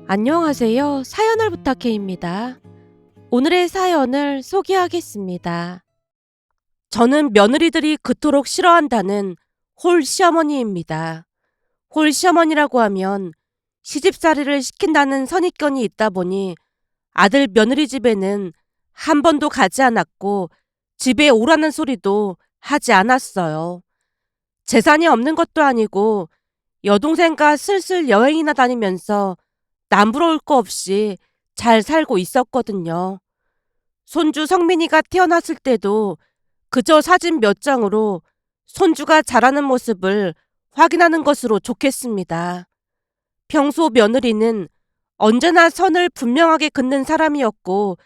안녕하세요. 사연을 부탁해입니다. 오늘의 사연을 소개하겠습니다. 저는 며느리들이 그토록 싫어한다는 홀 시어머니입니다. 홀 시어머니라고 하면 시집살이를 시킨다는 선입견이 있다 보니 아들 며느리 집에는 한 번도 가지 않았고 집에 오라는 소리도 하지 않았어요. 재산이 없는 것도 아니고 여동생과 슬슬 여행이나 다니면서 남부러울 거 없이 잘 살고 있었거든요. 손주 성민이가 태어났을 때도 그저 사진 몇 장으로 손주가 자라는 모습을 확인하는 것으로 좋겠습니다. 평소 며느리는 언제나 선을 분명하게 긋는 사람이었고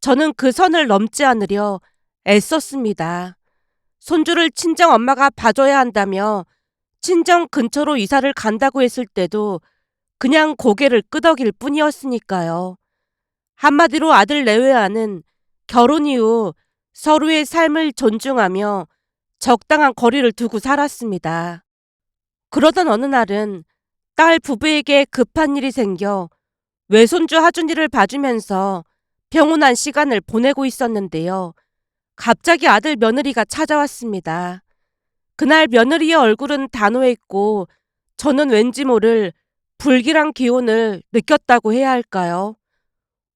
저는 그 선을 넘지 않으려 애썼습니다. 손주를 친정 엄마가 봐줘야 한다며 친정 근처로 이사를 간다고 했을 때도 그냥 고개를 끄덕일 뿐이었으니까요. 한마디로 아들 내외와는 결혼 이후 서로의 삶을 존중하며 적당한 거리를 두고 살았습니다. 그러던 어느 날은 딸 부부에게 급한 일이 생겨 외손주 하준이를 봐주면서 평온한 시간을 보내고 있었는데요. 갑자기 아들 며느리가 찾아왔습니다. 그날 며느리의 얼굴은 단호했고 저는 왠지 모를 불길한 기운을 느꼈다고 해야 할까요?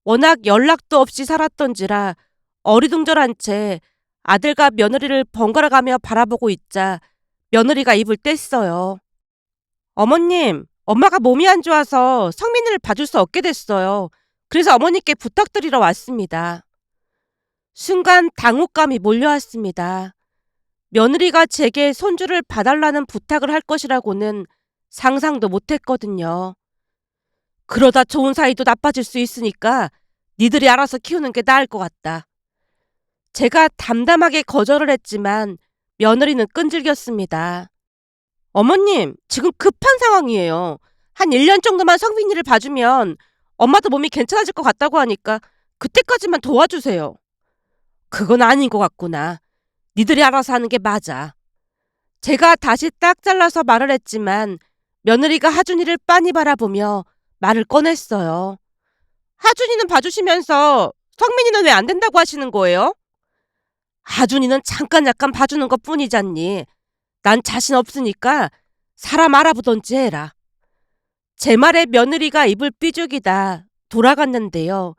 워낙 연락도 없이 살았던지라 어리둥절한 채 아들과 며느리를 번갈아가며 바라보고 있자 며느리가 입을 뗐어요. 어머님, 엄마가 몸이 안 좋아서 성민이를 봐줄 수 없게 됐어요. 그래서 어머니께 부탁드리러 왔습니다. 순간 당혹감이 몰려왔습니다. 며느리가 제게 손주를 봐달라는 부탁을 할 것이라고는 상상도 못했거든요. 그러다 좋은 사이도 나빠질 수 있으니까 니들이 알아서 키우는 게 나을 것 같다. 제가 담담하게 거절을 했지만 며느리는 끈질겼습니다. 어머님, 지금 급한 상황이에요. 한 1년 정도만 성빈이를 봐주면 엄마도 몸이 괜찮아질 것 같다고 하니까 그때까지만 도와주세요. 그건 아닌 것 같구나. 니들이 알아서 하는 게 맞아. 제가 다시 딱 잘라서 말을 했지만 며느리가 하준이를 빤히 바라보며 말을 꺼냈어요. 하준이는 봐주시면서 성민이는 왜 안 된다고 하시는 거예요? 하준이는 잠깐 약간 봐주는 것 뿐이잖니. 난 자신 없으니까 사람 알아보던지 해라. 제 말에 며느리가 입을 삐죽이다 돌아갔는데요.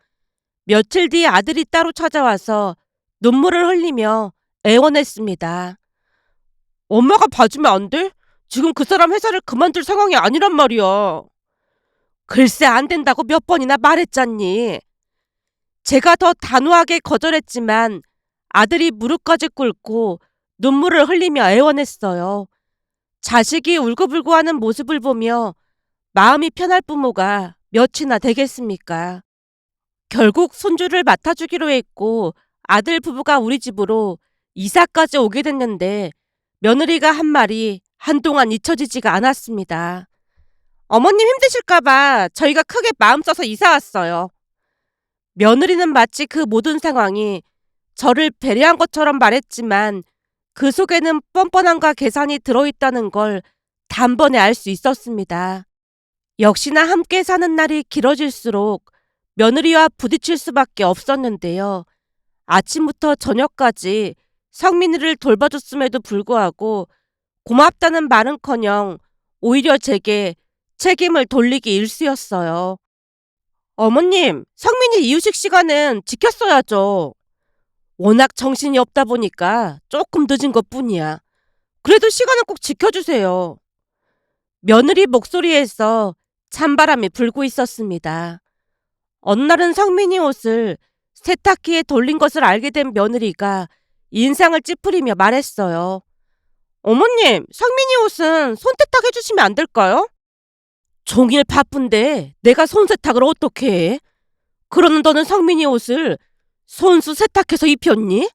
며칠 뒤 아들이 따로 찾아와서 눈물을 흘리며 애원했습니다. 엄마가 봐주면 안 돼? 지금 그 사람 회사를 그만둘 상황이 아니란 말이야. 글쎄 안 된다고 몇 번이나 말했잖니. 제가 더 단호하게 거절했지만 아들이 무릎까지 꿇고 눈물을 흘리며 애원했어요. 자식이 울고불고 하는 모습을 보며 마음이 편할 부모가 몇이나 되겠습니까? 결국 손주를 맡아주기로 했고 아들 부부가 우리 집으로 이사까지 오게 됐는데 며느리가 한 말이 한동안 잊혀지지가 않았습니다. 어머님 힘드실까봐 저희가 크게 마음 써서 이사 왔어요. 며느리는 마치 그 모든 상황이 저를 배려한 것처럼 말했지만 그 속에는 뻔뻔함과 계산이 들어있다는 걸 단번에 알 수 있었습니다. 역시나 함께 사는 날이 길어질수록 며느리와 부딪힐 수밖에 없었는데요. 아침부터 저녁까지 성민이를 돌봐줬음에도 불구하고 고맙다는 말은커녕 오히려 제게 책임을 돌리기 일쑤였어요. 어머님, 성민이 이유식 시간은 지켰어야죠. 워낙 정신이 없다 보니까 조금 늦은 것뿐이야. 그래도 시간은 꼭 지켜주세요. 며느리 목소리에서 찬바람이 불고 있었습니다. 어느 날은 성민이 옷을 세탁기에 돌린 것을 알게 된 며느리가 인상을 찌푸리며 말했어요. 어머님, 성민이 옷은 손세탁 해주시면 안 될까요? 종일 바쁜데 내가 손세탁을 어떻게 해? 그러는 너는 성민이 옷을 손수 세탁해서 입혔니?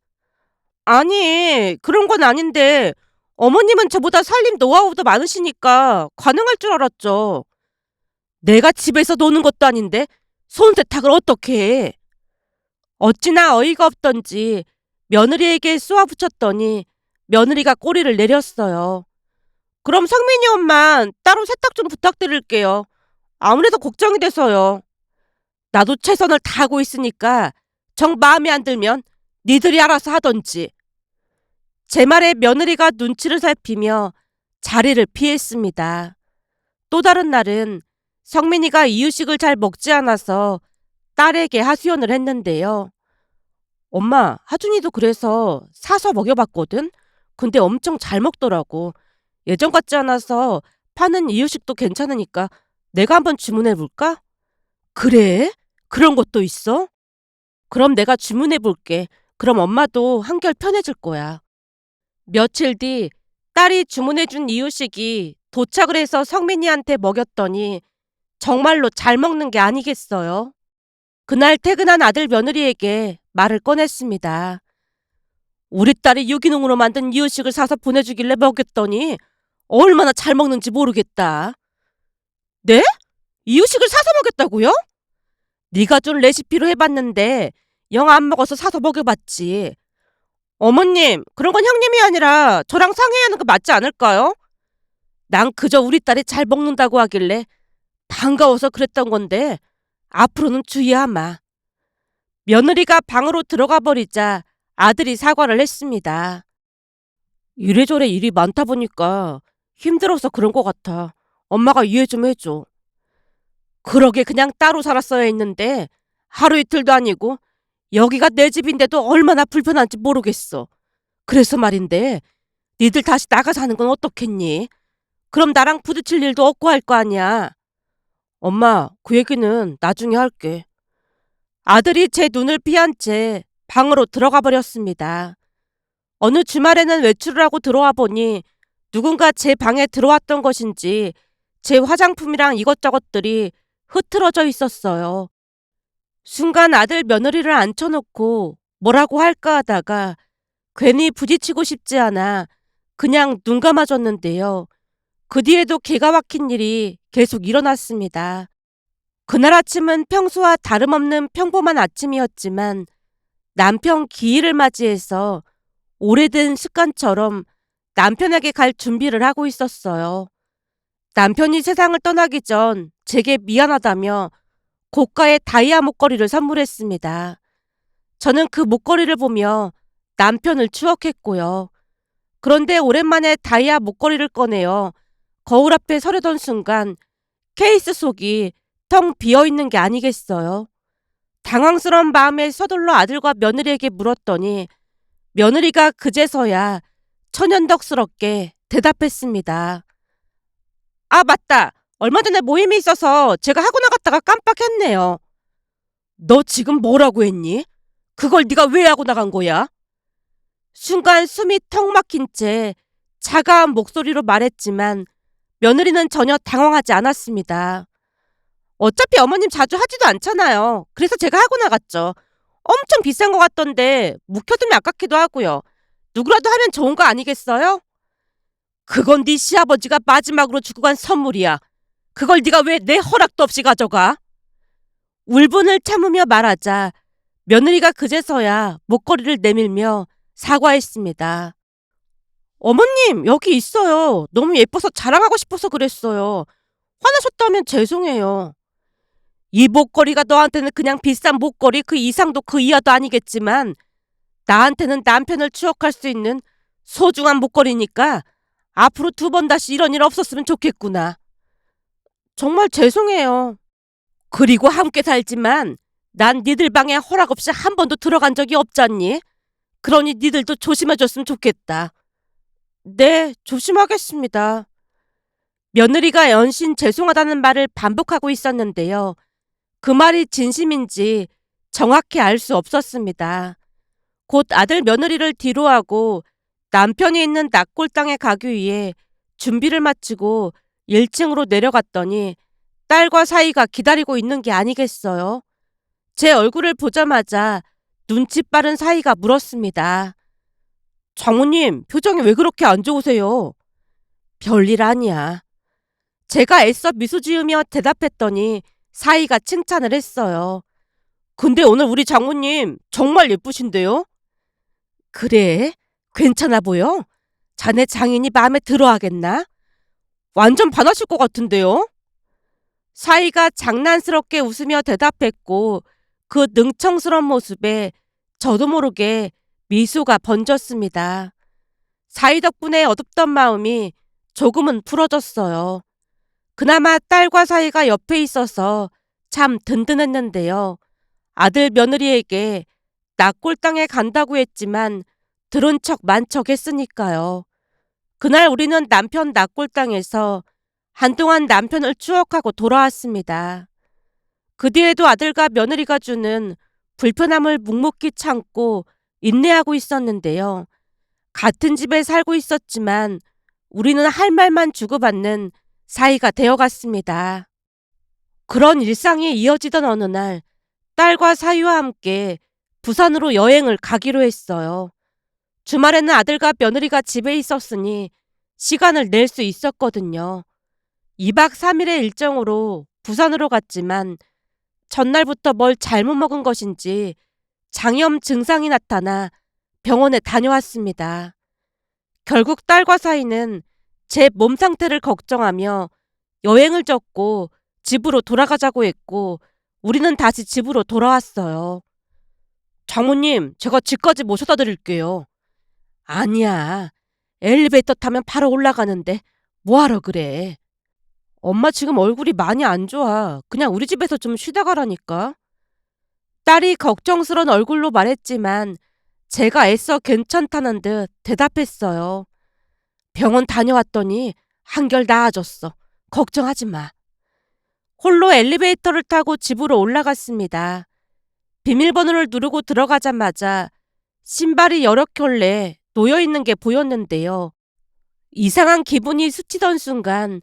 아니, 그런 건 아닌데 어머님은 저보다 살림 노하우도 많으시니까 가능할 줄 알았죠. 내가 집에서 노는 것도 아닌데 손세탁을 어떻게 해? 어찌나 어이가 없던지 며느리에게 쏘아붙였더니 며느리가 꼬리를 내렸어요. 그럼 성민이 옷만 따로 세탁 좀 부탁드릴게요. 아무래도 걱정이 돼서요. 나도 최선을 다하고 있으니까 정 마음에 안 들면 니들이 알아서 하던지. 제 말에 며느리가 눈치를 살피며 자리를 피했습니다. 또 다른 날은 성민이가 이유식을 잘 먹지 않아서 딸에게 하소연을 했는데요. 엄마, 하준이도 그래서 사서 먹여봤거든? 근데 엄청 잘 먹더라고. 예전 같지 않아서 파는 이유식도 괜찮으니까 내가 한번 주문해볼까? 그래? 그런 것도 있어? 그럼 내가 주문해볼게. 그럼 엄마도 한결 편해질 거야. 며칠 뒤 딸이 주문해준 이유식이 도착을 해서 성민이한테 먹였더니 정말로 잘 먹는 게 아니겠어요. 그날 퇴근한 아들 며느리에게 말을 꺼냈습니다. 우리 딸이 유기농으로 만든 이유식을 사서 보내주길래 먹였더니 얼마나 잘 먹는지 모르겠다. 네? 이유식을 사서 먹였다고요? 네가 준 레시피로 해봤는데 영 안 먹어서 사서 먹여봤지. 어머님, 그런 건 형님이 아니라 저랑 상의해야 하는 거 맞지 않을까요? 난 그저 우리 딸이 잘 먹는다고 하길래 반가워서 그랬던 건데 앞으로는 주의하마. 며느리가 방으로 들어가 버리자 아들이 사과를 했습니다. 이래저래 일이 많다 보니까 힘들어서 그런 것 같아. 엄마가 이해 좀 해줘. 그러게 그냥 따로 살았어야 했는데 하루 이틀도 아니고 여기가 내 집인데도 얼마나 불편한지 모르겠어. 그래서 말인데 니들 다시 나가 사는 건 어떻겠니? 그럼 나랑 부딪힐 일도 없고 할 거 아니야. 엄마, 그 얘기는 나중에 할게. 아들이 제 눈을 피한 채 방으로 들어가 버렸습니다. 어느 주말에는 외출을 하고 들어와 보니 누군가 제 방에 들어왔던 것인지 제 화장품이랑 이것저것들이 흐트러져 있었어요. 순간 아들 며느리를 앉혀놓고 뭐라고 할까 하다가 괜히 부딪히고 싶지 않아 그냥 눈 감아줬는데요. 그 뒤에도 기가 막힌 일이 계속 일어났습니다. 그날 아침은 평소와 다름없는 평범한 아침이었지만 남편 기일을 맞이해서 오래된 습관처럼 남편에게 갈 준비를 하고 있었어요. 남편이 세상을 떠나기 전 제게 미안하다며 고가의 다이아 목걸이를 선물했습니다. 저는 그 목걸이를 보며 남편을 추억했고요. 그런데 오랜만에 다이아 목걸이를 꺼내어 거울 앞에 서려던 순간 케이스 속이 텅 비어있는 게 아니겠어요. 당황스러운 마음에 서둘러 아들과 며느리에게 물었더니 며느리가 그제서야 천연덕스럽게 대답했습니다. 아, 맞다. 얼마 전에 모임이 있어서 제가 하고 나갔다가 깜빡했네요. 너 지금 뭐라고 했니? 그걸 네가 왜 하고 나간 거야? 순간 숨이 턱 막힌 채 차가운 목소리로 말했지만 며느리는 전혀 당황하지 않았습니다. 어차피 어머님 자주 하지도 않잖아요. 그래서 제가 하고 나갔죠. 엄청 비싼 것 같던데 묵혀두면 아깝기도 하고요. 누구라도 하면 좋은 거 아니겠어요? 그건 네 시아버지가 마지막으로 주고 간 선물이야. 그걸 네가 왜 내 허락도 없이 가져가? 울분을 참으며 말하자 며느리가 그제서야 목걸이를 내밀며 사과했습니다. 어머님, 여기 있어요. 너무 예뻐서 자랑하고 싶어서 그랬어요. 화나셨다면 죄송해요. 이 목걸이가 너한테는 그냥 비싼 목걸이 그 이상도 그 이하도 아니겠지만 나한테는 남편을 추억할 수 있는 소중한 목걸이니까 앞으로 두 번 다시 이런 일 없었으면 좋겠구나. 정말 죄송해요. 그리고 함께 살지만 난 니들 방에 허락 없이 한 번도 들어간 적이 없잖니? 그러니 니들도 조심해줬으면 좋겠다. 네, 조심하겠습니다. 며느리가 연신 죄송하다는 말을 반복하고 있었는데요. 그 말이 진심인지 정확히 알 수 없었습니다. 곧 아들 며느리를 뒤로하고 남편이 있는 낙골당에 가기 위해 준비를 마치고 1층으로 내려갔더니 딸과 사이가 기다리고 있는 게 아니겠어요. 제 얼굴을 보자마자 눈치 빠른 사이가 물었습니다. 장모님, 표정이 왜 그렇게 안 좋으세요? 별일 아니야. 제가 애써 미소 지으며 대답했더니 사이가 칭찬을 했어요. 근데 오늘 우리 장모님 정말 예쁘신데요? 그래? 괜찮아 보여? 자네 장인이 마음에 들어 하겠나? 완전 반하실 것 같은데요? 사위가 장난스럽게 웃으며 대답했고 그 능청스러운 모습에 저도 모르게 미소가 번졌습니다. 사위 덕분에 어둡던 마음이 조금은 풀어졌어요. 그나마 딸과 사위가 옆에 있어서 참 든든했는데요. 아들 며느리에게 낙골당에 간다고 했지만 들은 척 만척 했으니까요. 그날 우리는 남편 낙골당에서 한동안 남편을 추억하고 돌아왔습니다. 그 뒤에도 아들과 며느리가 주는 불편함을 묵묵히 참고 인내하고 있었는데요. 같은 집에 살고 있었지만 우리는 할 말만 주고받는 사이가 되어갔습니다. 그런 일상이 이어지던 어느 날 딸과 사위와 함께 부산으로 여행을 가기로 했어요. 주말에는 아들과 며느리가 집에 있었으니 시간을 낼 수 있었거든요. 2박 3일의 일정으로 부산으로 갔지만 전날부터 뭘 잘못 먹은 것인지 장염 증상이 나타나 병원에 다녀왔습니다. 결국 딸과 사이는 제 몸 상태를 걱정하며 여행을 접고 집으로 돌아가자고 했고 우리는 다시 집으로 돌아왔어요. 장모님, 제가 집까지 모셔다 드릴게요. 아니야. 엘리베이터 타면 바로 올라가는데 뭐하러 그래. 엄마 지금 얼굴이 많이 안 좋아. 그냥 우리 집에서 좀 쉬다 가라니까. 딸이 걱정스런 얼굴로 말했지만 제가 애써 괜찮다는 듯 대답했어요. 병원 다녀왔더니 한결 나아졌어. 걱정하지 마. 홀로 엘리베이터를 타고 집으로 올라갔습니다. 비밀번호를 누르고 들어가자마자 신발이 여러 켤레 놓여있는 게 보였는데요. 이상한 기분이 스치던 순간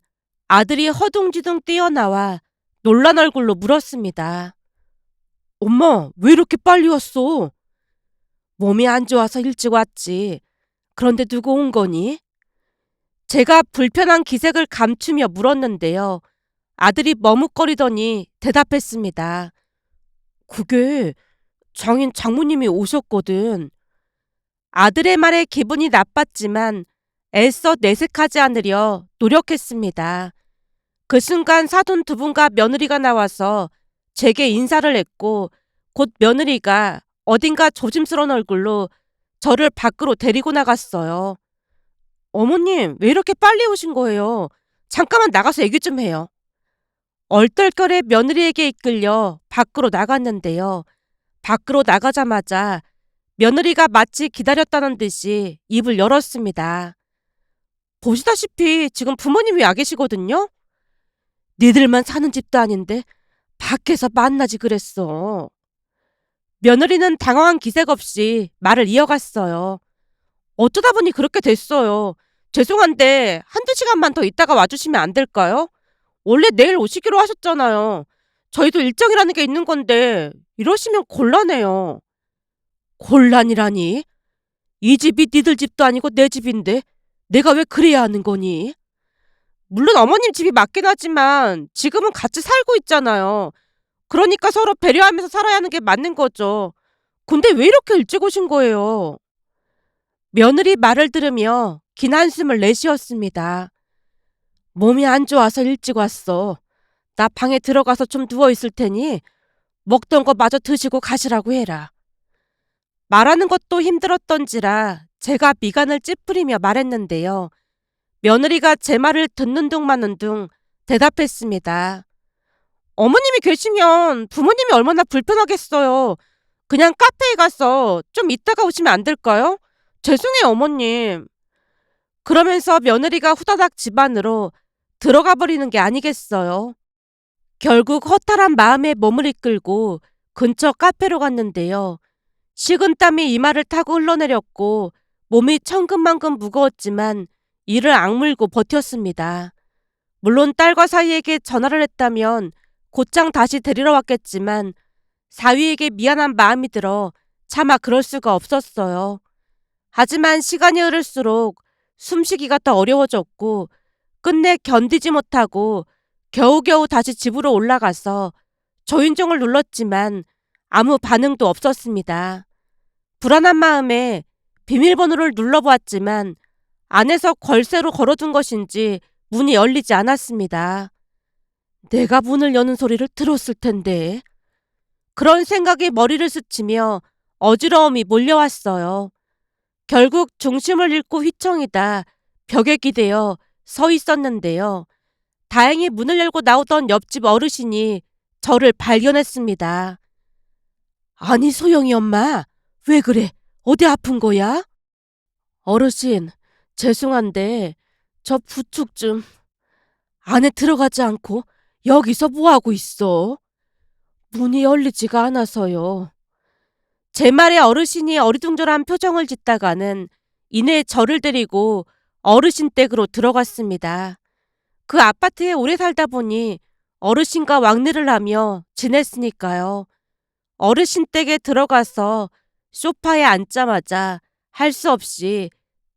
아들이 허둥지둥 뛰어나와 놀란 얼굴로 물었습니다. 엄마, 왜 이렇게 빨리 왔어? 몸이 안 좋아서 일찍 왔지. 그런데 누구 온 거니? 제가 불편한 기색을 감추며 물었는데요. 아들이 머뭇거리더니 대답했습니다. 그게 장모님이 오셨거든. 아들의 말에 기분이 나빴지만 애써 내색하지 않으려 노력했습니다. 그 순간 사돈 두 분과 며느리가 나와서 제게 인사를 했고 곧 며느리가 어딘가 조심스러운 얼굴로 저를 밖으로 데리고 나갔어요. 어머님, 왜 이렇게 빨리 오신 거예요? 잠깐만 나가서 얘기 좀 해요. 얼떨결에 며느리에게 이끌려 밖으로 나갔는데요. 밖으로 나가자마자 며느리가 마치 기다렸다는 듯이 입을 열었습니다. 보시다시피 지금 부모님이 와 계시거든요? 니들만 사는 집도 아닌데 밖에서 만나지 그랬어. 며느리는 당황한 기색 없이 말을 이어갔어요. 어쩌다 보니 그렇게 됐어요. 죄송한데 한두 시간만 더 있다가 와주시면 안 될까요? 원래 내일 오시기로 하셨잖아요. 저희도 일정이라는 게 있는 건데 이러시면 곤란해요. 곤란이라니? 이 집이 니들 집도 아니고 내 집인데 내가 왜 그래야 하는 거니? 물론 어머님 집이 맞긴 하지만 지금은 같이 살고 있잖아요. 그러니까 서로 배려하면서 살아야 하는 게 맞는 거죠. 근데 왜 이렇게 일찍 오신 거예요? 며느리 말을 들으며 긴 한숨을 내쉬었습니다. 몸이 안 좋아서 일찍 왔어. 나 방에 들어가서 좀 누워 있을 테니 먹던 거 마저 드시고 가시라고 해라. 말하는 것도 힘들었던지라 제가 미간을 찌푸리며 말했는데요. 며느리가 제 말을 듣는 둥 마는 둥 대답했습니다. 어머님이 계시면 부모님이 얼마나 불편하겠어요. 그냥 카페에 가서 좀 이따가 오시면 안 될까요? 죄송해요, 어머님. 그러면서 며느리가 후다닥 집 안으로 들어가 버리는 게 아니겠어요. 결국 허탈한 마음에 몸을 이끌고 근처 카페로 갔는데요. 식은땀이 이마를 타고 흘러내렸고 몸이 천근만근 무거웠지만 이를 악물고 버텼습니다. 물론 딸과 사위에게 전화를 했다면 곧장 다시 데리러 왔겠지만 사위에게 미안한 마음이 들어 차마 그럴 수가 없었어요. 하지만 시간이 흐를수록 숨쉬기가 더 어려워졌고 끝내 견디지 못하고 겨우겨우 다시 집으로 올라가서 초인종을 눌렀지만 아무 반응도 없었습니다. 불안한 마음에 비밀번호를 눌러보았지만 안에서 걸쇠로 걸어둔 것인지 문이 열리지 않았습니다. 내가 문을 여는 소리를 들었을 텐데. 그런 생각이 머리를 스치며 어지러움이 몰려왔어요. 결국 중심을 잃고 휘청이다 벽에 기대어 서 있었는데요. 다행히 문을 열고 나오던 옆집 어르신이 저를 발견했습니다. 아니, 소영이 엄마, 왜 그래? 어디 아픈 거야? 어르신, 죄송한데 저 부축 좀. 안에 들어가지 않고 여기서 뭐하고 있어? 문이 열리지가 않아서요. 제 말에 어르신이 어리둥절한 표정을 짓다가는 이내 저를 데리고 어르신 댁으로 들어갔습니다. 그 아파트에 오래 살다 보니 어르신과 왕래를 하며 지냈으니까요. 어르신 댁에 들어가서 소파에 앉자마자 할 수 없이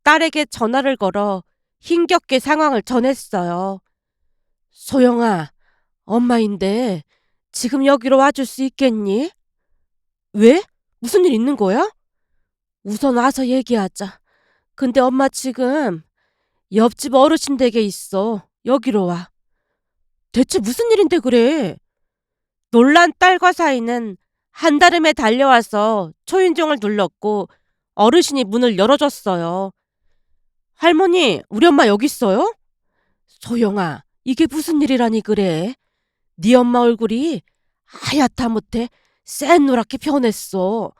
딸에게 전화를 걸어 힘겹게 상황을 전했어요. 소영아, 엄마인데 지금 여기로 와줄 수 있겠니? 왜? 무슨 일 있는 거야? 우선 와서 얘기하자. 근데 엄마 지금 옆집 어르신 댁에 있어. 여기로 와. 대체 무슨 일인데 그래? 놀란 딸과 사이는 한달음에 달려와서 초인종을 눌렀고 어르신이 문을 열어줬어요. 할머니, 우리 엄마 여기 있어요? 소영아, 이게 무슨 일이라니 그래? 네 엄마 얼굴이 하얗다 못해 샛노랗게 변했어.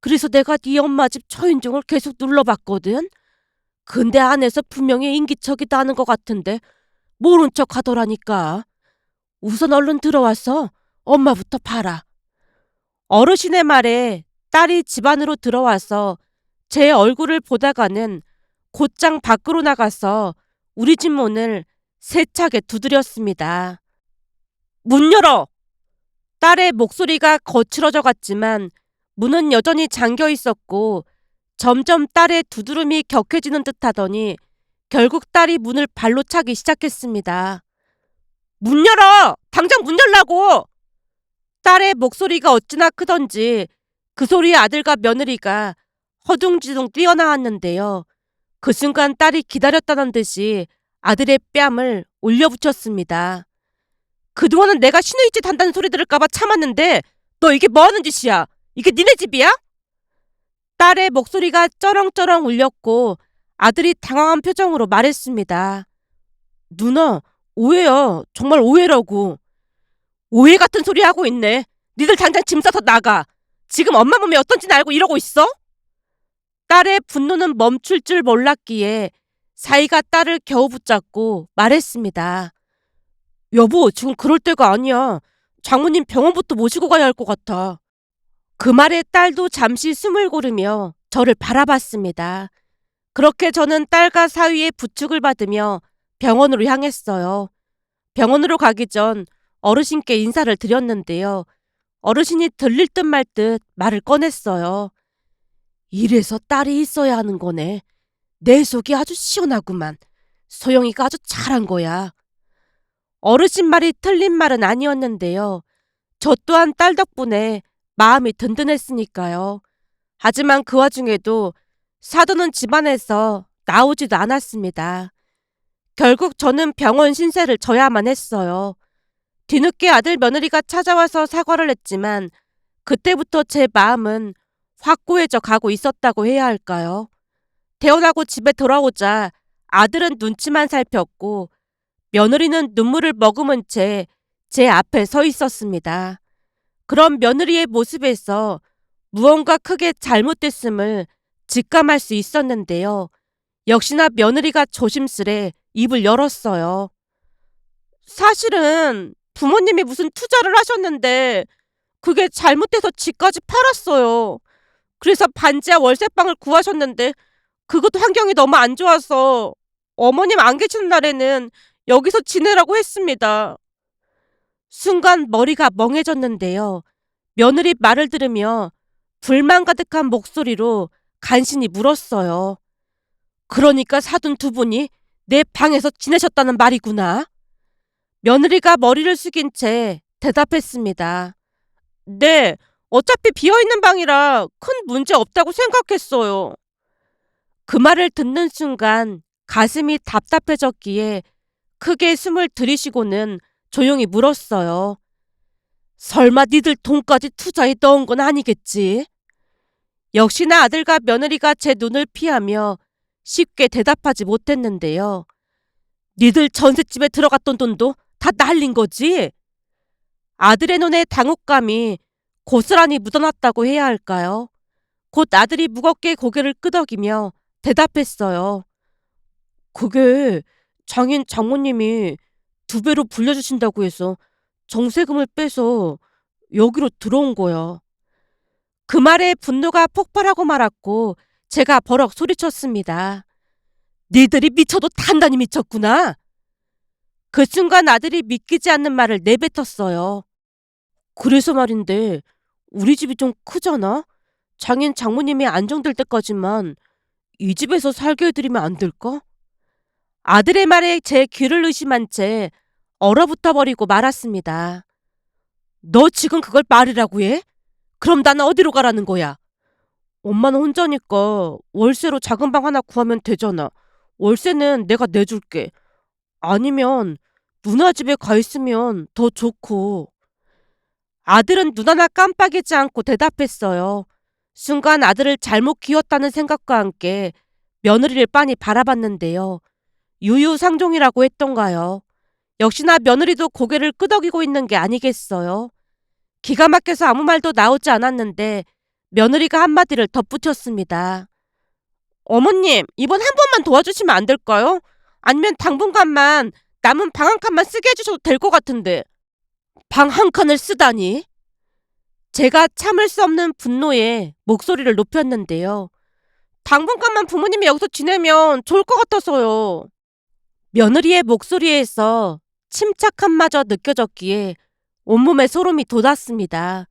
그래서 내가 네 엄마 집 초인종을 계속 눌러봤거든. 근데 안에서 분명히 인기척이 나는 것 같은데 모른 척 하더라니까. 우선 얼른 들어와서 엄마부터 봐라. 어르신의 말에 딸이 집 안으로 들어와서 제 얼굴을 보다가는 곧장 밖으로 나가서 우리 집 문을 세차게 두드렸습니다. 문 열어! 딸의 목소리가 거칠어져 갔지만 문은 여전히 잠겨 있었고 점점 딸의 두드름이 격해지는 듯 하더니 결국 딸이 문을 발로 차기 시작했습니다. 문 열어! 당장 문 열라고! 딸의 목소리가 어찌나 크던지 그 소리에 아들과 며느리가 허둥지둥 뛰어나왔는데요. 그 순간 딸이 기다렸다는 듯이 아들의 뺨을 올려붙였습니다. 그동안은 내가 신우이짓 한다는 소리 들을까봐 참았는데 너 이게 뭐하는 짓이야? 이게 니네 집이야? 딸의 목소리가 쩌렁쩌렁 울렸고 아들이 당황한 표정으로 말했습니다. 누나, 오해야. 정말 오해라고. 오해 같은 소리 하고 있네. 니들 당장 짐 싸서 나가. 지금 엄마 몸이 어떤지는 알고 이러고 있어? 딸의 분노는 멈출 줄 몰랐기에 사이가 딸을 겨우 붙잡고 말했습니다. 여보, 지금 그럴 때가 아니야. 장모님 병원부터 모시고 가야 할 것 같아. 그 말에 딸도 잠시 숨을 고르며 저를 바라봤습니다. 그렇게 저는 딸과 사위의 부축을 받으며 병원으로 향했어요. 병원으로 가기 전 어르신께 인사를 드렸는데요. 어르신이 들릴 듯 말 듯 말을 꺼냈어요. 이래서 딸이 있어야 하는 거네. 내 속이 아주 시원하구만. 소영이가 아주 잘한 거야. 어르신 말이 틀린 말은 아니었는데요. 저 또한 딸 덕분에 마음이 든든했으니까요. 하지만 그 와중에도 사돈은 집안에서 나오지도 않았습니다. 결국 저는 병원 신세를 져야만 했어요. 뒤늦게 아들 며느리가 찾아와서 사과를 했지만 그때부터 제 마음은 확고해져 가고 있었다고 해야 할까요? 태어나고 집에 돌아오자 아들은 눈치만 살폈고 며느리는 눈물을 머금은 채 제 앞에 서 있었습니다. 그런 며느리의 모습에서 무언가 크게 잘못됐음을 직감할 수 있었는데요. 역시나 며느리가 조심스레 입을 열었어요. 사실은 부모님이 무슨 투자를 하셨는데 그게 잘못돼서 집까지 팔았어요. 그래서 반지하 월세방을 구하셨는데 그것도 환경이 너무 안 좋아서 어머님 안 계시는 날에는 여기서 지내라고 했습니다. 순간 머리가 멍해졌는데요. 며느리 말을 들으며 불만 가득한 목소리로 간신히 물었어요. 그러니까 사돈 두 분이 내 방에서 지내셨다는 말이구나. 며느리가 머리를 숙인 채 대답했습니다. 네, 어차피 비어있는 방이라 큰 문제 없다고 생각했어요. 그 말을 듣는 순간 가슴이 답답해졌기에 크게 숨을 들이쉬고는 조용히 물었어요. 설마 니들 돈까지 투자에 넣은 건 아니겠지? 역시나 아들과 며느리가 제 눈을 피하며 쉽게 대답하지 못했는데요. 니들 전셋집에 들어갔던 돈도 다 날린 거지? 아들의 눈에 당혹감이 고스란히 묻어났다고 해야 할까요? 곧 아들이 무겁게 고개를 끄덕이며 대답했어요. 그게 장인 장모님이 2배로 불려주신다고 해서 정세금을 빼서 여기로 들어온 거야. 그 말에 분노가 폭발하고 말았고 제가 버럭 소리쳤습니다. 니들이 미쳐도 단단히 미쳤구나. 그 순간 아들이 믿기지 않는 말을 내뱉었어요. 그래서 말인데 우리 집이 좀 크잖아? 장인 장모님이 안정될 때까지만 이 집에서 살게 해드리면 안 될까? 아들의 말에 제 귀를 의심한 채 얼어붙어 버리고 말았습니다. 너 지금 그걸 말이라고 해? 그럼 나는 어디로 가라는 거야? 엄마는 혼자니까 월세로 작은 방 하나 구하면 되잖아. 월세는 내가 내줄게. 아니면 누나 집에 가 있으면 더 좋고. 아들은 눈 하나 깜빡이지 않고 대답했어요. 순간 아들을 잘못 키웠다는 생각과 함께 며느리를 빤히 바라봤는데요. 유유상종이라고 했던가요. 역시나 며느리도 고개를 끄덕이고 있는 게 아니겠어요. 기가 막혀서 아무 말도 나오지 않았는데 며느리가 한마디를 덧붙였습니다. 어머님, 이번 한 번만 도와주시면 안 될까요? 아니면 당분간만 남은 방 한 칸만 쓰게 해주셔도 될 것 같은데. 방 한 칸을 쓰다니? 제가 참을 수 없는 분노에 목소리를 높였는데요. 당분간만 부모님이 여기서 지내면 좋을 것 같아서요. 며느리의 목소리에서 침착함마저 느껴졌기에 온몸에 소름이 돋았습니다.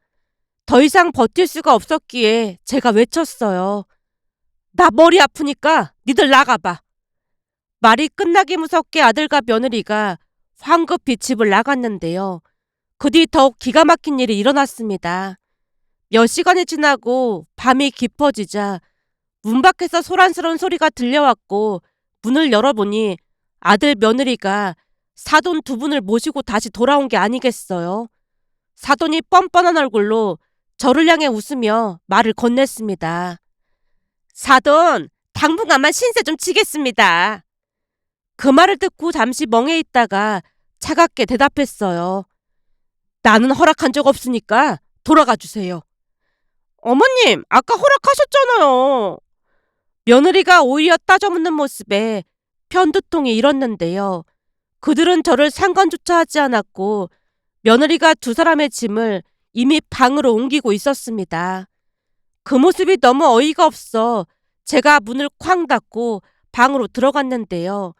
더 이상 버틸 수가 없었기에 제가 외쳤어요. 나 머리 아프니까 니들 나가봐. 말이 끝나기 무섭게 아들과 며느리가 황급히 집을 나갔는데요. 그 뒤 더욱 기가 막힌 일이 일어났습니다. 몇 시간이 지나고 밤이 깊어지자 문 밖에서 소란스러운 소리가 들려왔고 문을 열어보니 아들 며느리가 사돈 2분을 모시고 다시 돌아온 게 아니겠어요. 사돈이 뻔뻔한 얼굴로 저를 향해 웃으며 말을 건넸습니다. 사돈, 당분간만 신세 좀 지겠습니다. 그 말을 듣고 잠시 멍해 있다가 차갑게 대답했어요. 나는 허락한 적 없으니까 돌아가 주세요. 어머님, 아까 허락하셨잖아요. 며느리가 오히려 따져묻는 모습에 편두통이 일었는데요. 그들은 저를 상관조차 하지 않았고 며느리가 2사람의 짐을 이미 방으로 옮기고 있었습니다. 그 모습이 너무 어이가 없어 제가 문을 쾅 닫고 방으로 들어갔는데요.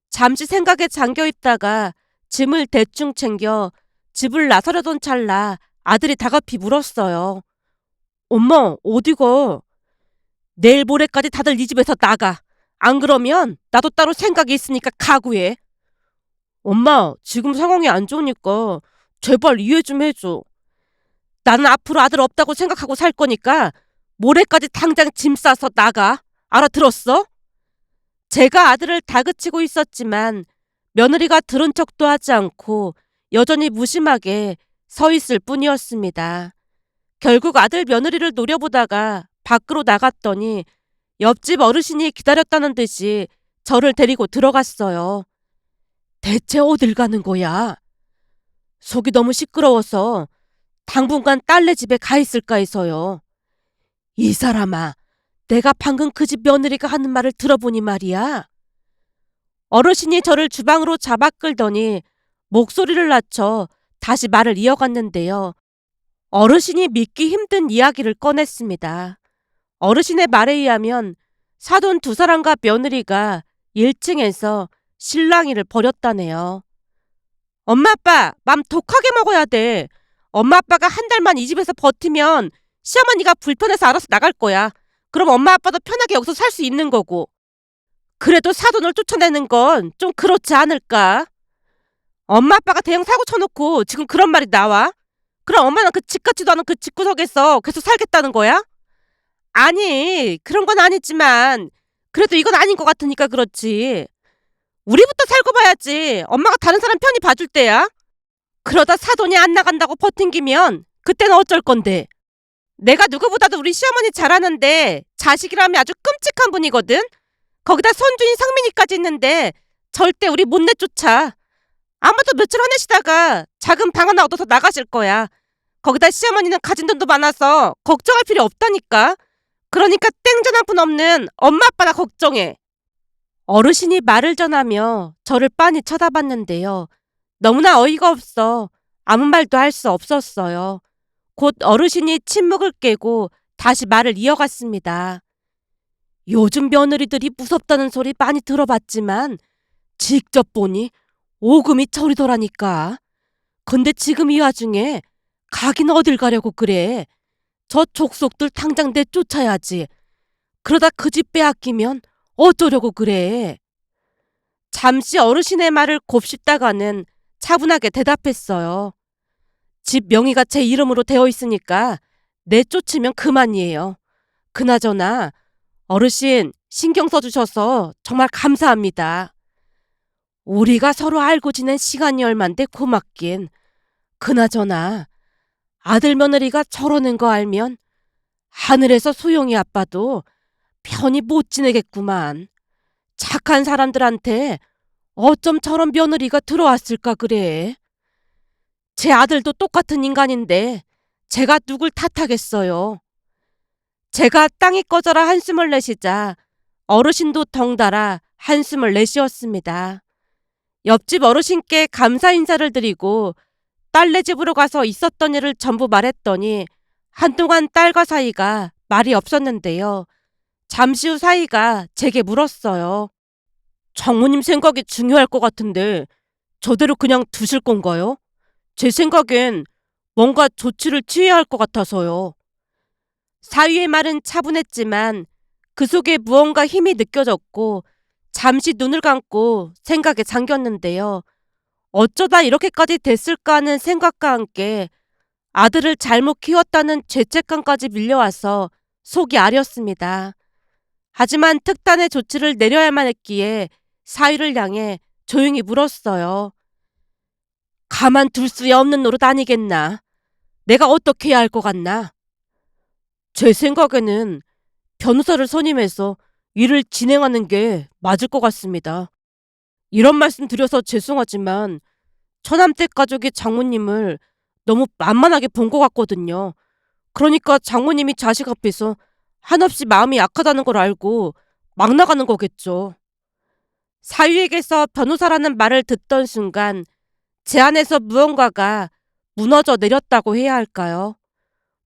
잠시 생각에 잠겨 있다가 짐을 대충 챙겨 집을 나서려던 찰나 아들이 다급히 물었어요. 엄마, 어디가? 내일 모레까지 다들 네 집에서 나가. 안 그러면 나도 따로 생각이 있으니까 각오해. 엄마, 지금 상황이 안 좋으니까 제발 이해 좀 해줘. 나는 앞으로 아들 없다고 생각하고 살 거니까 모레까지 당장 짐 싸서 나가. 알아들었어? 제가 아들을 다그치고 있었지만 며느리가 들은 척도 하지 않고 여전히 무심하게 서 있을 뿐이었습니다. 결국 아들 며느리를 노려보다가 밖으로 나갔더니 옆집 어르신이 기다렸다는 듯이 저를 데리고 들어갔어요. 대체 어딜 가는 거야? 속이 너무 시끄러워서 당분간 딸네 집에 가 있을까 해서요. 이 사람아, 내가 방금 그 집 며느리가 하는 말을 들어보니 말이야. 어르신이 저를 주방으로 잡아 끌더니 목소리를 낮춰 다시 말을 이어갔는데요. 어르신이 믿기 힘든 이야기를 꺼냈습니다. 어르신의 말에 의하면 사돈 2사람과 며느리가 1층에서 실랑이를 벌였다네요. 엄마 아빠 맘 독하게 먹어야 돼. 엄마 아빠가 한 달만 이 집에서 버티면 시어머니가 불편해서 알아서 나갈 거야. 그럼 엄마 아빠도 편하게 여기서 살 수 있는 거고. 그래도 사돈을 쫓아내는 건 좀 그렇지 않을까? 엄마 아빠가 대형 사고 쳐놓고 지금 그런 말이 나와? 그럼 엄마는 그 집 같지도 않은 그 집구석에서 계속 살겠다는 거야? 아니, 그런 건 아니지만 그래도 이건 아닌 것 같으니까 그렇지. 우리부터 살고 봐야지. 엄마가 다른 사람 편히 봐줄 때야. 그러다 사돈이 안 나간다고 버팅기면 그때는 어쩔 건데. 내가 누구보다도 우리 시어머니 잘 아는데 자식이라면 아주 끔찍한 분이거든. 거기다 손주인 상민이까지 있는데 절대 우리 못 내쫓아. 아마도 며칠 화내시다가 작은 방 하나 얻어서 나가실 거야. 거기다 시어머니는 가진 돈도 많아서 걱정할 필요 없다니까. 그러니까 땡전 한 푼 없는 엄마 아빠나 걱정해. 어르신이 말을 전하며 저를 빤히 쳐다봤는데요. 너무나 어이가 없어 아무 말도 할 수 없었어요. 곧 어르신이 침묵을 깨고 다시 말을 이어갔습니다. 요즘 며느리들이 무섭다는 소리 많이 들어봤지만 직접 보니 오금이 저리더라니까. 근데 지금 이 와중에 가긴 어딜 가려고 그래. 저 족속들 당장 내쫓아야지. 그러다 그 집 빼앗기면 어쩌려고 그래. 잠시 어르신의 말을 곱씹다가는 차분하게 대답했어요. 집 명의가 제 이름으로 되어 있으니까 내쫓으면 그만이에요. 그나저나 어르신 신경 써주셔서 정말 감사합니다. 우리가 서로 알고 지낸 시간이 얼만데 고맙긴. 그나저나 아들 며느리가 저러는 거 알면 하늘에서 소영이 아빠도 편히 못 지내겠구만. 착한 사람들한테 어쩜 저런 며느리가 들어왔을까 그래. 제 아들도 똑같은 인간인데 제가 누굴 탓하겠어요. 제가 땅이 꺼져라 한숨을 내쉬자 어르신도 덩달아 한숨을 내쉬었습니다. 옆집 어르신께 감사 인사를 드리고 딸네 집으로 가서 있었던 일을 전부 말했더니 한동안 딸과 사이가 말이 없었는데요. 잠시 후 사이가 제게 물었어요. 장모님 생각이 중요할 것 같은데 저대로 그냥 두실 건가요? 제 생각엔 뭔가 조치를 취해야 할 것 같아서요. 사위의 말은 차분했지만 그 속에 무언가 힘이 느껴졌고 잠시 눈을 감고 생각에 잠겼는데요. 어쩌다 이렇게까지 됐을까 하는 생각과 함께 아들을 잘못 키웠다는 죄책감까지 밀려와서 속이 아렸습니다. 하지만 특단의 조치를 내려야만 했기에 사위를 향해 조용히 물었어요. 가만둘 수 없는 노릇 아니겠나? 내가 어떻게 해야 할 것 같나? 제 생각에는 변호사를 선임해서 일을 진행하는 게 맞을 것 같습니다. 이런 말씀 드려서 죄송하지만 처남댁 가족이 장모님을 너무 만만하게 본 것 같거든요. 그러니까 장모님이 자식 앞에서 한없이 마음이 약하다는 걸 알고 막 나가는 거겠죠. 사위에게서 변호사라는 말을 듣던 순간 제 안에서 무언가가 무너져 내렸다고 해야 할까요?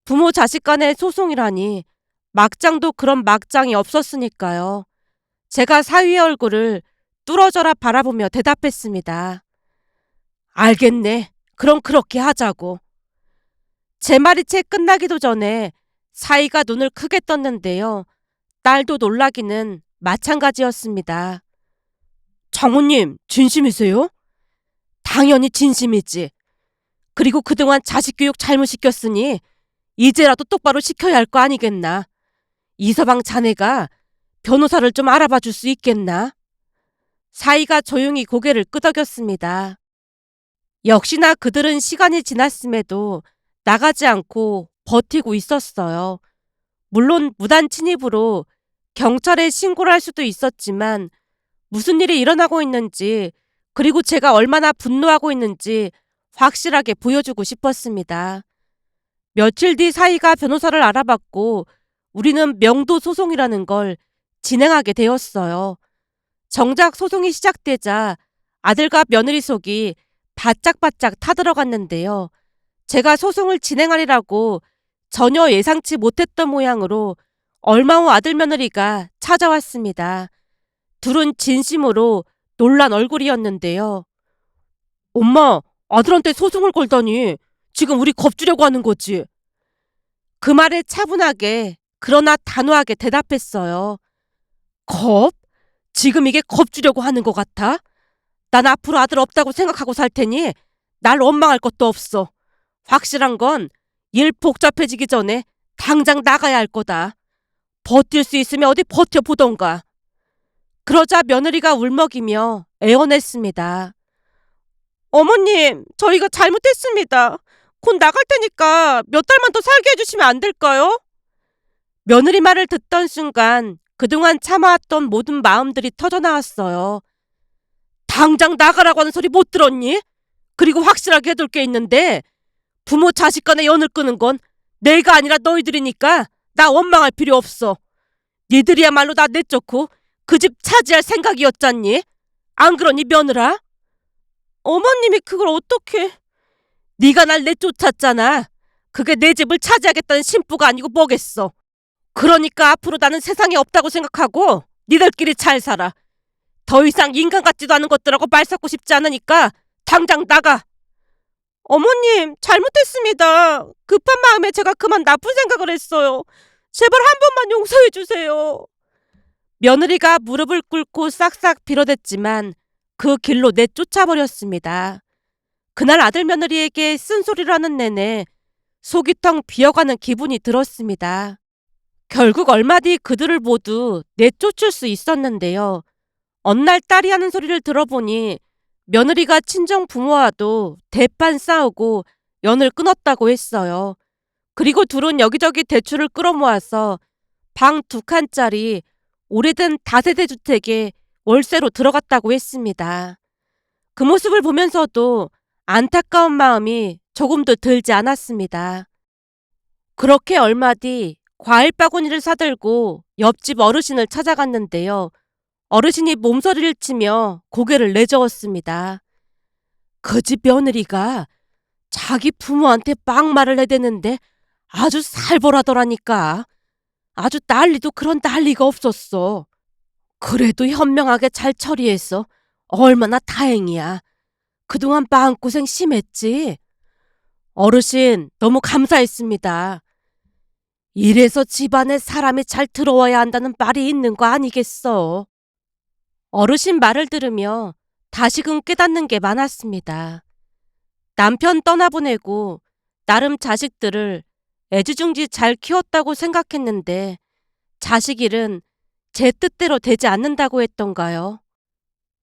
부모 자식 간의 소송이라니 막장도 그런 막장이 없었으니까요. 제가 사위의 얼굴을 뚫어져라 바라보며 대답했습니다. 알겠네. 그럼 그렇게 하자고. 제 말이 채 끝나기도 전에 사위가 눈을 크게 떴는데요. 딸도 놀라기는 마찬가지였습니다. 장모님, 진심이세요? 당연히 진심이지. 그리고 그동안 자식 교육 잘못 시켰으니 이제라도 똑바로 시켜야 할 거 아니겠나. 이서방 자네가 변호사를 좀 알아봐 줄 수 있겠나? 사위가 조용히 고개를 끄덕였습니다. 역시나 그들은 시간이 지났음에도 나가지 않고 버티고 있었어요. 물론 무단 침입으로 경찰에 신고를 할 수도 있었지만 무슨 일이 일어나고 있는지 그리고 제가 얼마나 분노하고 있는지 확실하게 보여주고 싶었습니다. 며칠 뒤 사위가 변호사를 알아봤고 우리는 명도 소송이라는 걸 진행하게 되었어요. 정작 소송이 시작되자 아들과 며느리 속이 바짝바짝 타들어갔는데요. 제가 소송을 진행하리라고 전혀 예상치 못했던 모양으로 얼마 후 아들 며느리가 찾아왔습니다. 둘은 진심으로 놀란 얼굴이었는데요. 엄마, 아들한테 소송을 걸다니 지금 우리 겁주려고 하는 거지? 그 말에 차분하게 그러나 단호하게 대답했어요. 겁? 지금 이게 겁주려고 하는 것 같아? 난 앞으로 아들 없다고 생각하고 살 테니 날 원망할 것도 없어. 확실한 건 일 복잡해지기 전에 당장 나가야 할 거다. 버틸 수 있으면 어디 버텨보던가. 그러자 며느리가 울먹이며 애원했습니다. 어머님, 저희가 잘못했습니다. 곧 나갈 테니까 몇 달만 더 살게 해주시면 안 될까요? 며느리 말을 듣던 순간 그동안 참아왔던 모든 마음들이 터져나왔어요. 당장 나가라고 하는 소리 못 들었니? 그리고 확실하게 해둘 게 있는데 부모 자식 간의 연을 끄는 건 내가 아니라 너희들이니까 나 원망할 필요 없어. 니들이야말로 나 내쫓고 그 집 차지할 생각이었잖니? 안 그러니 며느라? 어머님이 그걸 어떻게... 네가 날 내쫓았잖아. 그게 내 집을 차지하겠다는 심부가 아니고 뭐겠어. 그러니까 앞으로 나는 세상에 없다고 생각하고 니들끼리 잘 살아. 더 이상 인간 같지도 않은 것들하고 말 섞고 싶지 않으니까 당장 나가. 어머님, 잘못했습니다. 급한 마음에 제가 그만 나쁜 생각을 했어요. 제발 한 번만 용서해 주세요. 며느리가 무릎을 꿇고 싹싹 빌어댔지만 그 길로 내쫓아버렸습니다. 그날 아들 며느리에게 쓴소리를 하는 내내 속이 텅 비어가는 기분이 들었습니다. 결국 얼마 뒤 그들을 모두 내쫓을 수 있었는데요. 어느 날 딸이 하는 소리를 들어보니 며느리가 친정 부모와도 대판 싸우고 연을 끊었다고 했어요. 그리고 둘은 여기저기 대출을 끌어모아서 방 2칸짜리 오래된 다세대 주택에 월세로 들어갔다고 했습니다. 그 모습을 보면서도 안타까운 마음이 조금도 들지 않았습니다. 그렇게 얼마 뒤 과일 바구니를 사들고 옆집 어르신을 찾아갔는데요. 어르신이 몸서리를 치며 고개를 내저었습니다. 그 집 며느리가 자기 부모한테 막말을 해대는데 아주 살벌하더라니까. 아주 난리도 그런 난리가 없었어. 그래도 현명하게 잘 처리해서 얼마나 다행이야. 그동안 마음고생 심했지. 어르신 너무 감사했습니다. 이래서 집안에 사람이 잘 들어와야 한다는 말이 있는 거 아니겠어. 어르신 말을 들으며 다시금 깨닫는 게 많았습니다. 남편 떠나보내고 나름 자식들을 애지중지 잘 키웠다고 생각했는데 자식 일은 제 뜻대로 되지 않는다고 했던가요?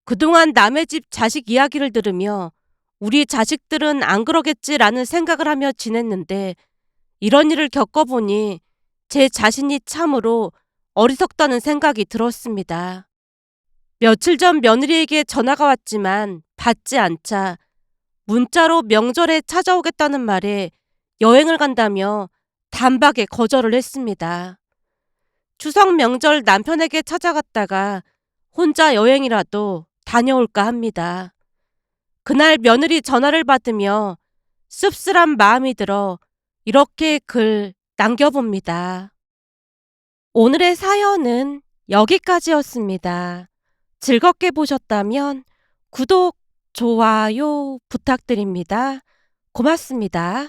그동안 남의 집 자식 이야기를 들으며 우리 자식들은 안 그러겠지라는 생각을 하며 지냈는데 이런 일을 겪어보니 제 자신이 참으로 어리석다는 생각이 들었습니다. 며칠 전 며느리에게 전화가 왔지만 받지 않자 문자로 명절에 찾아오겠다는 말에 여행을 간다며 단박에 거절을 했습니다. 추석 명절 남편에게 찾아갔다가 혼자 여행이라도 다녀올까 합니다. 그날 며느리 전화를 받으며 씁쓸한 마음이 들어 이렇게 글 남겨봅니다. 오늘의 사연은 여기까지였습니다. 즐겁게 보셨다면 구독, 좋아요 부탁드립니다. 고맙습니다.